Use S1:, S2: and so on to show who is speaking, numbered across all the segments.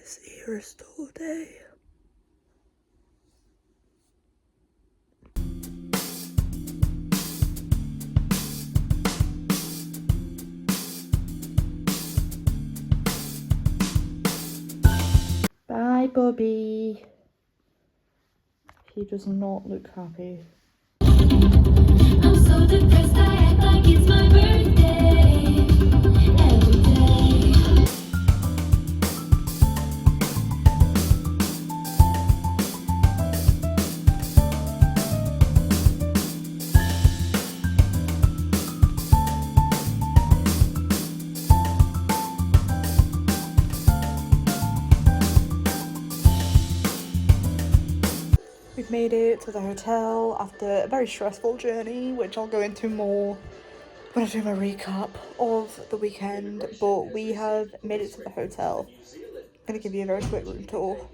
S1: is ERAS store day. Bye, Bobby. He does not look happy.
S2: I'm so depressed, I act like it's my birthday every day.
S1: We've made it to the hotel after a very stressful journey, which I'll go into more when I do my recap of the weekend, but we have made it to the hotel. I'm going to give you a very quick room tour.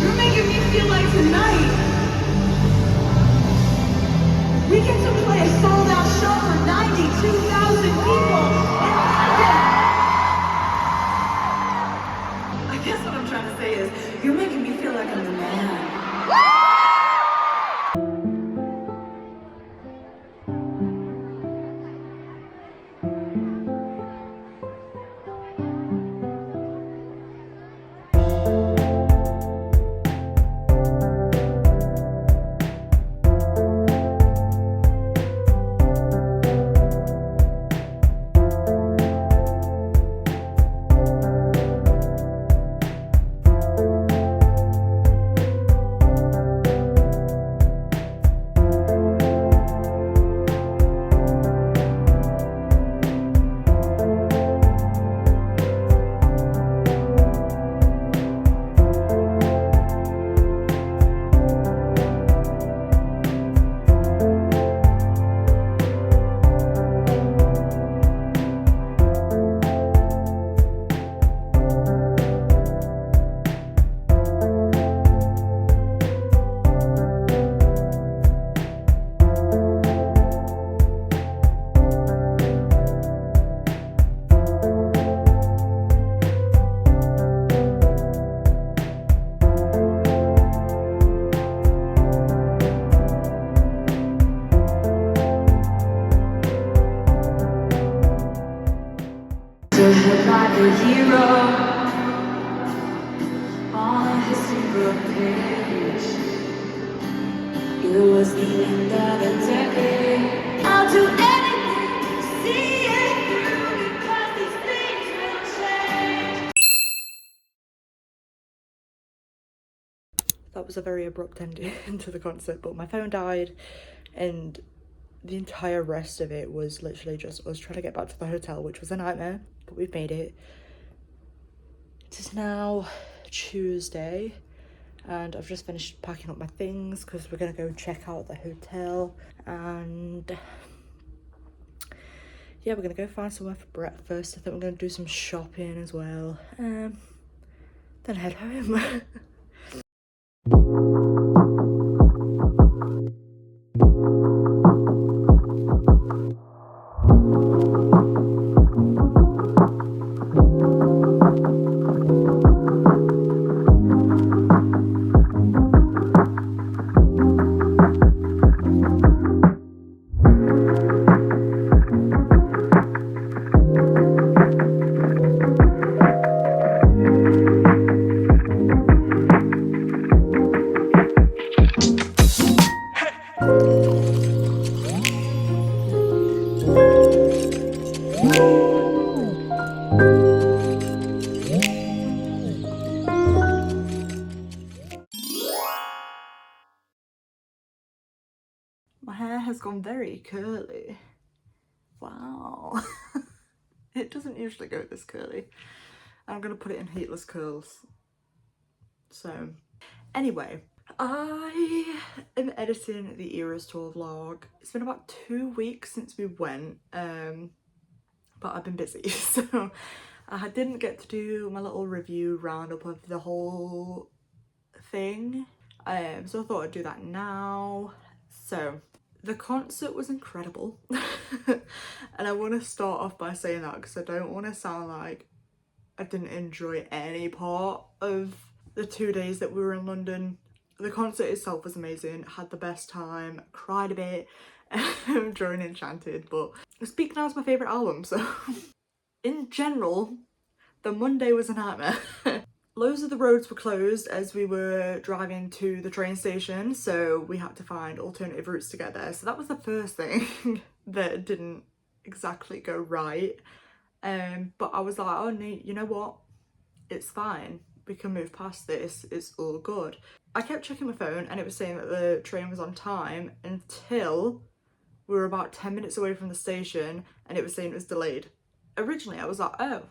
S2: You're making me feel like tonight we get to play a sold-out show for 92,000 people in London. I guess what I'm trying to say is, you're making me feel like I'm the man. Surrounded by the hero on a history book page. It was the end of a decade. I'll do anything to see it through because these things will change.
S1: That was a very abrupt ending to the concert, but my phone died and the entire rest of it was literally just us trying to get back to the hotel, which was a nightmare, but we've made it. It is now Tuesday and I've just finished packing up my things because we're gonna go check out the hotel, and yeah, we're gonna go find somewhere for breakfast. I think we're gonna do some shopping as well. then head home. My hair has gone very curly. Wow. It doesn't usually go this curly. I'm gonna put it in heatless curls. So, anyway, I am editing the ERAS tour vlog. It's been about 2 weeks since we went, but I've been busy, so I didn't get to do my little review roundup of the whole thing. So I thought I'd do that now. So the concert was incredible. And I want to start off by saying that because I don't want to sound like I didn't enjoy any part of the 2 days that we were in London. The concert itself was amazing, had the best time, cried a bit during Enchanted, but Speak Now is my favourite album, so in general, the Monday was a nightmare. Loads of the roads were closed as we were driving to the train station, so we had to find alternative routes to get there. So that was the first thing that didn't exactly go right. But I was like, oh no, you know what? It's fine. We can move past this. It's all good. I kept checking my phone and it was saying that the train was on time until we were about 10 minutes away from the station and it was saying it was delayed. Originally, I was like, oh,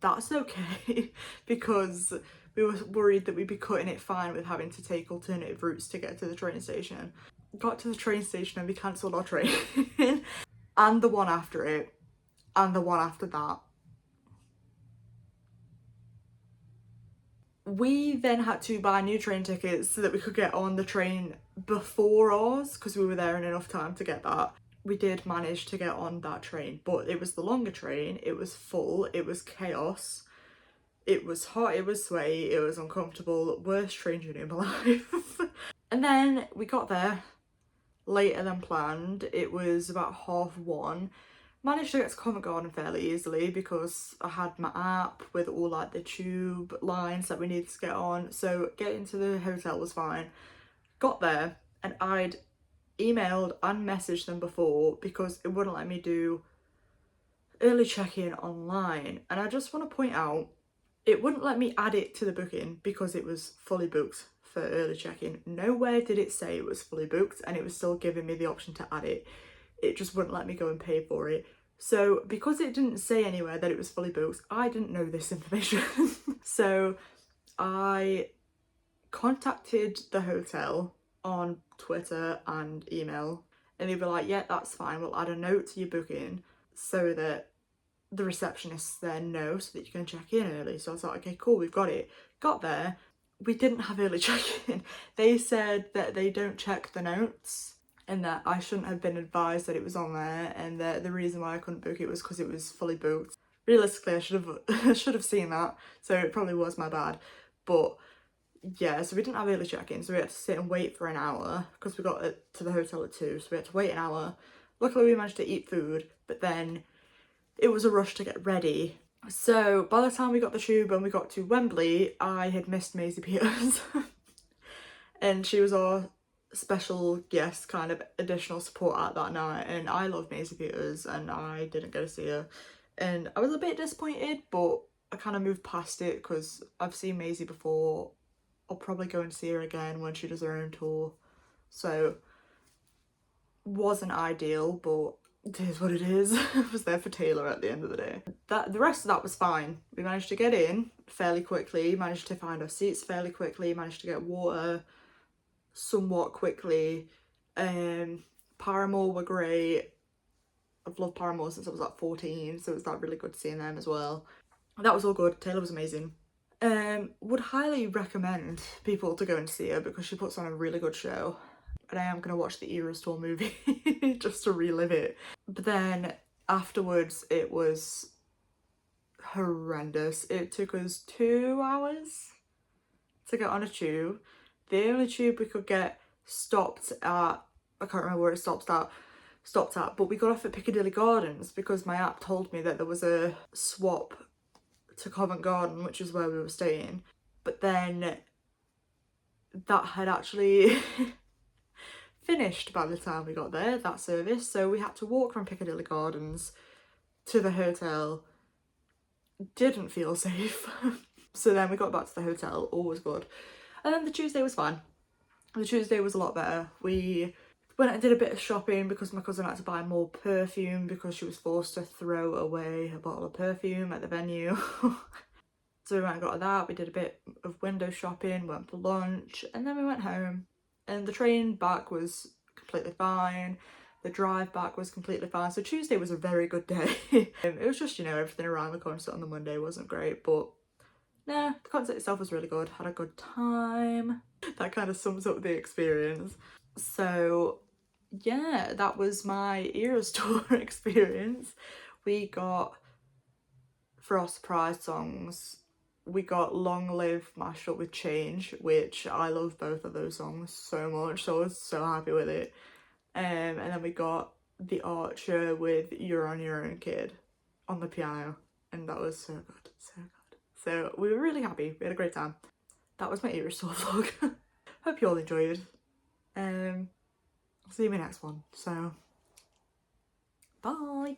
S1: that's okay, because we were worried that we'd be cutting it fine with having to take alternative routes to get to the train station. Got to the train station and we cancelled our train and the one after it and the one after that. We then had to buy new train tickets so that we could get on the train before ours because we were there in enough time to get that. We did manage to get on that train, but it was the longer train, it was full, it was chaos, it was hot, it was sweaty, it was uncomfortable, worst train journey of my life. And then we got there later than planned. It was about 1:30. Managed to get to Covent Garden fairly easily because I had my app with all like the tube lines that we needed to get on, so getting to the hotel was fine. Got there and I'd emailed and messaged them before because it wouldn't let me do early check-in online, and I just want to point out it wouldn't let me add it to the booking because it was fully booked for early check-in. Nowhere did it say it was fully booked and it was still giving me the option to add it. It just wouldn't let me go and pay for it. So because it didn't say anywhere that it was fully booked, I didn't know this information. So I contacted the hotel on Twitter and email and they were like, yeah, that's fine, we'll add a note to your booking so that the receptionists then know so that you can check in early. So I was like, okay, cool, we've got it. Got there, we didn't have early check-in. They said that they don't check the notes and that I shouldn't have been advised that it was on there, and that the reason why I couldn't book it was because it was fully booked. Realistically, I should have seen that, so it probably was my bad. But yeah, so we didn't have early check-in, so we had to sit and wait for an hour because we got to the hotel at 2, so we had to wait an hour. Luckily we managed to eat food, but then it was a rush to get ready. So by the time we got the tube and we got to Wembley, I had missed Maisie Peters. And she was our special guest, kind of additional support at that night, and I love Maisie Peters and I didn't get to see her. And I was a bit disappointed, but I kind of moved past it because I've seen Maisie before. I'll probably go and see her again when she does her own tour. So wasn't ideal, but it is what it is. I was there for Taylor at the end of the day. The rest of that was fine. We managed to get in fairly quickly, managed to find our seats fairly quickly, managed to get water somewhat quickly. Paramore were great. I've loved Paramore since I was like 14, so it was like really good seeing them as well. That was all good. Taylor was amazing. Would highly recommend people to go and see her because she puts on a really good show. And I am going to watch the ERAS tour movie just to relive it. But then afterwards it was horrendous. It took us 2 hours to get on a tube. The only tube we could get stopped at, I can't remember where it stopped at, but we got off at Piccadilly Gardens because my app told me that there was a swap to Covent Garden, which is where we were staying. But then that had actually finished by the time we got there, that service, so we had to walk from Piccadilly Gardens to the hotel. Didn't feel safe. So then we got back to the hotel, all was good. And then the Tuesday was fine. The Tuesday was a lot better. We went and did a bit of shopping because my cousin had to buy more perfume because she was forced to throw away a bottle of perfume at the venue. So we went and got that, we did a bit of window shopping, went for lunch, and then we went home. And the train back was completely fine. The drive back was completely fine. So Tuesday was a very good day. It was just, you know, everything around the concert on the Monday wasn't great, but nah, the concert itself was really good. Had a good time. That kind of sums up the experience. So yeah, that was my ERAS tour experience. We got, for our surprise songs, we got Long Live mashed up with Change, which I love both of those songs so much, so I was so happy with it. And then we got The Archer with You're on Your Own Kid on the piano, and that was so good, so good. So we were really happy, we had a great time. That was my ERAS tour vlog. Hope you all enjoyed. I'll see you in my next one, so bye.